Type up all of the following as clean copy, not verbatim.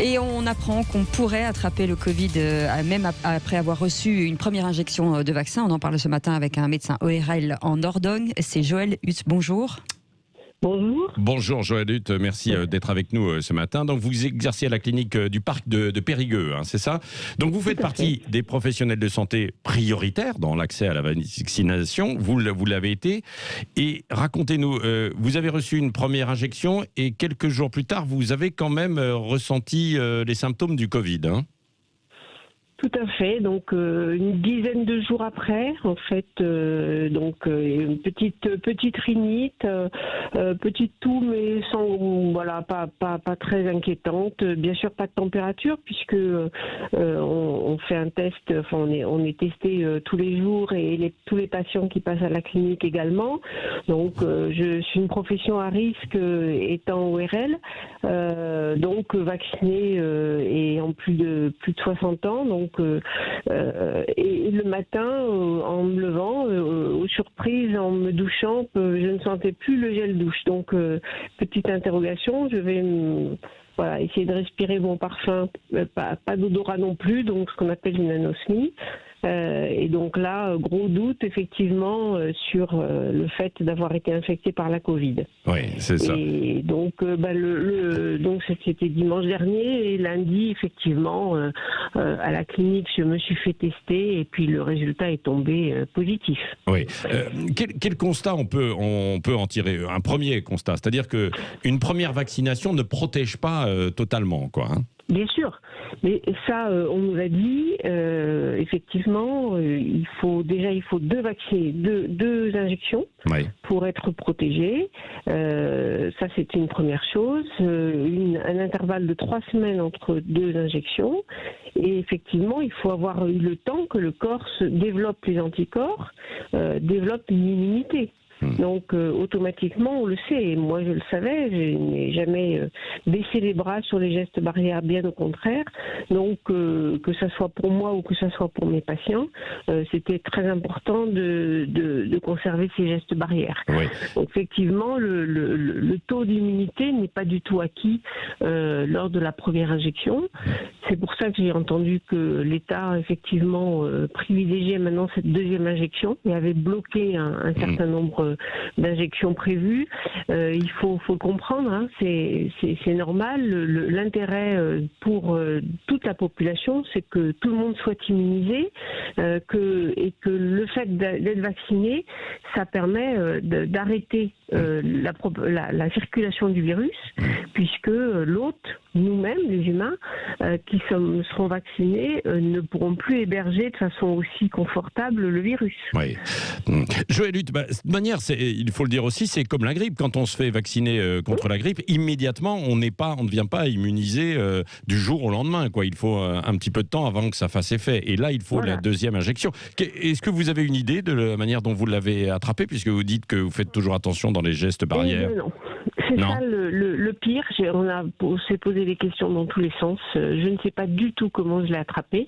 Et on apprend qu'on pourrait attraper le Covid même après avoir reçu une première injection de vaccin. On en parle ce matin avec un médecin ORL en Dordogne. C'est Joël Huth. Bonjour. Bonjour. Bonjour Joël Huth, merci d'être avec nous ce matin. Donc vous exercez à la clinique du parc de Périgueux, hein, c'est ça? Donc vous faites partie des professionnels de santé prioritaires dans l'accès à la vaccination, vous l'avez été. Et racontez-nous, vous avez reçu une première injection et quelques jours plus tard, vous avez quand même ressenti les symptômes du Covid, hein? Tout à fait. Donc une dizaine de jours après, en fait, une petite rhinite, petite toux, mais sans pas très inquiétante. Bien sûr, pas de température puisque on fait un test. Enfin, on est testé tous les jours et tous les patients qui passent à la clinique également. Donc je suis une profession à risque étant ORL, donc vaccinée et en plus de 60 ans. Donc et le matin, en me levant, aux surprises, en me douchant, je ne sentais plus le gel douche. Donc, petite interrogation, je vais essayer de respirer mon parfum, pas d'odorat non plus, donc ce qu'on appelle une anosmie. Et donc là, gros doute effectivement sur le fait d'avoir été infecté par la Covid. Oui, c'est ça. Et donc, donc c'était dimanche dernier et lundi effectivement à la clinique, je me suis fait tester et puis le résultat est tombé positif. Oui. Quel constat on peut en tirer? Un premier constat, c'est-à-dire que une première vaccination ne protège pas totalement, quoi. Hein. Bien sûr, mais ça, on nous l'a dit. Effectivement, il faut deux vaccins, deux injections pour être protégé. Ça, c'est une première chose. Un intervalle de 3 semaines entre deux injections. Et effectivement, il faut avoir eu le temps que le corps développe les anticorps, développe une immunité. Donc automatiquement, on le sait, et moi je le savais, je n'ai jamais baissé les bras sur les gestes barrières, bien au contraire. Donc que ça soit pour moi ou que ça soit pour mes patients, c'était très important de conserver ces gestes barrières. Oui. Donc effectivement, le taux d'immunité n'est pas du tout acquis lors de la première injection. C'est pour ça que j'ai entendu que l'État effectivement privilégiait maintenant cette deuxième injection et avait bloqué un certain nombre d'injections prévues. Il faut le comprendre, hein, c'est normal. L'intérêt pour toute la population, c'est que tout le monde soit immunisé et que le fait d'être vacciné, ça permet d'arrêter la circulation du virus, puisque l'hôte, nous-mêmes, les humains, qui seront vaccinés, ne pourront plus héberger de façon aussi confortable le virus. Oui. Joël Huth, de toute manière, il faut le dire aussi, c'est comme la grippe. Quand on se fait vacciner contre la grippe, immédiatement, on ne vient pas immunisé du jour au lendemain, quoi. Il faut un petit peu de temps avant que ça fasse effet. Et là, il faut la deuxième injection. Est-ce que vous avez une idée de la manière dont vous l'avez attrapé, puisque vous dites que vous faites toujours attention dans les gestes barrières? Non. C'est ça le pire. On s'est posé des questions dans tous les sens. Je ne sais pas du tout comment je l'ai attrapé.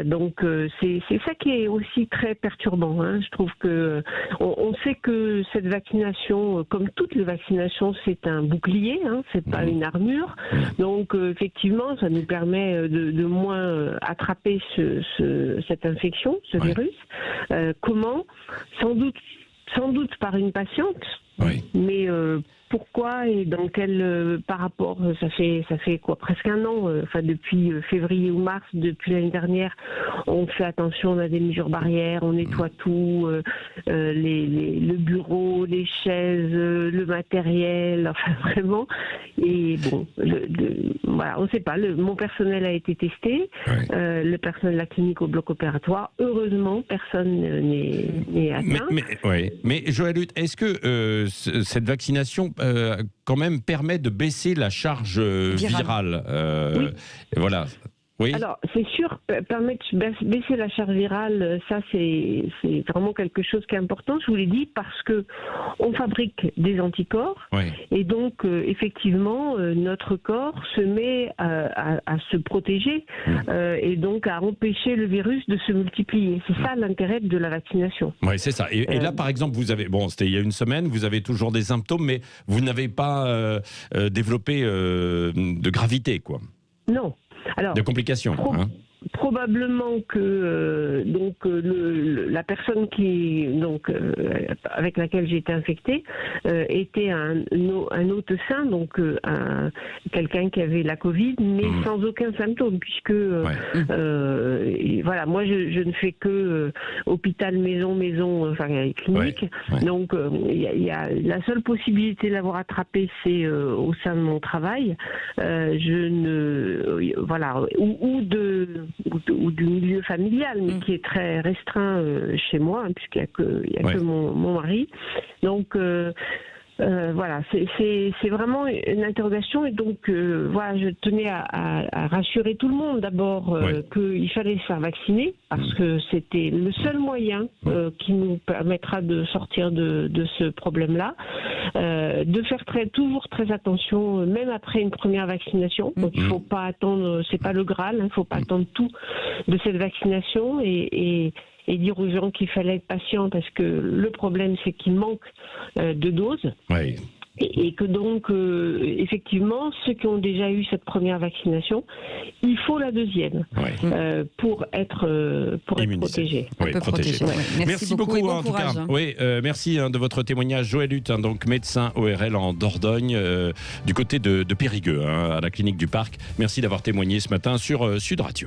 Donc c'est ça qui est aussi très perturbant. Hein. Je trouve que on sait que cette vaccination, comme toutes les vaccinations, c'est un bouclier. Hein, c'est pas une armure. Donc effectivement, ça nous permet de moins attraper cette infection, ce virus. Comment? Sans doute par une patiente. Mais pourquoi et dans quel par rapport, ça fait quoi, presque un an, depuis février ou mars, depuis l'année dernière, on fait attention, on a des mesures barrières, on nettoie tout, le bureau, les chaises, le matériel, enfin vraiment. Et bon, voilà, on ne sait pas. Mon personnel a été testé, le personnel de la clinique au bloc opératoire. Heureusement, personne n'est atteint. Mais Joël Huth, est-ce que cette vaccination quand même permet de baisser la charge virale? Voilà. Oui. Alors, c'est sûr, permettre de baisser la charge virale, ça c'est vraiment quelque chose qui est important, je vous l'ai dit, parce que on fabrique des anticorps et donc effectivement notre corps se met à se protéger et donc à empêcher le virus de se multiplier. C'est ça l'intérêt de la vaccination. Oui, c'est ça. Et là, par exemple, vous avez, c'était il y a une semaine, vous avez toujours des symptômes, mais vous n'avez pas développé de gravité, quoi. Non. Alors, de complications. Probablement que la personne avec laquelle j'ai été infectée était un hôte sain, donc quelqu'un qui avait la Covid, mais sans aucun symptôme, puisque voilà, moi je ne fais que hôpital, maison, enfin clinique. Donc la seule possibilité de l'avoir attrapé, c'est au sein de mon travail. Ou du milieu familial, mais qui est très restreint chez moi, puisqu'il n'y a que mon mari. Donc, voilà, c'est vraiment une interrogation, et donc voilà, je tenais à rassurer tout le monde d'abord qu'il fallait se faire vacciner, parce que c'était le seul moyen qui nous permettra de sortir de ce problème-là, de faire toujours très attention, même après une première vaccination. Donc il ne faut pas attendre, c'est pas le Graal, il ne faut pas attendre tout de cette vaccination, et dire aux gens qu'il fallait être patient, parce que le problème, c'est qu'il manque de doses. Oui. Et que donc, effectivement, ceux qui ont déjà eu cette première vaccination, il faut la deuxième pour être protégé. Oui, protégé. Merci beaucoup et bon en courage, tout cas. Oui, merci de votre témoignage, Joël Huth, donc médecin ORL en Dordogne, du côté de Périgueux, à la clinique du Parc. Merci d'avoir témoigné ce matin sur Sud Radio.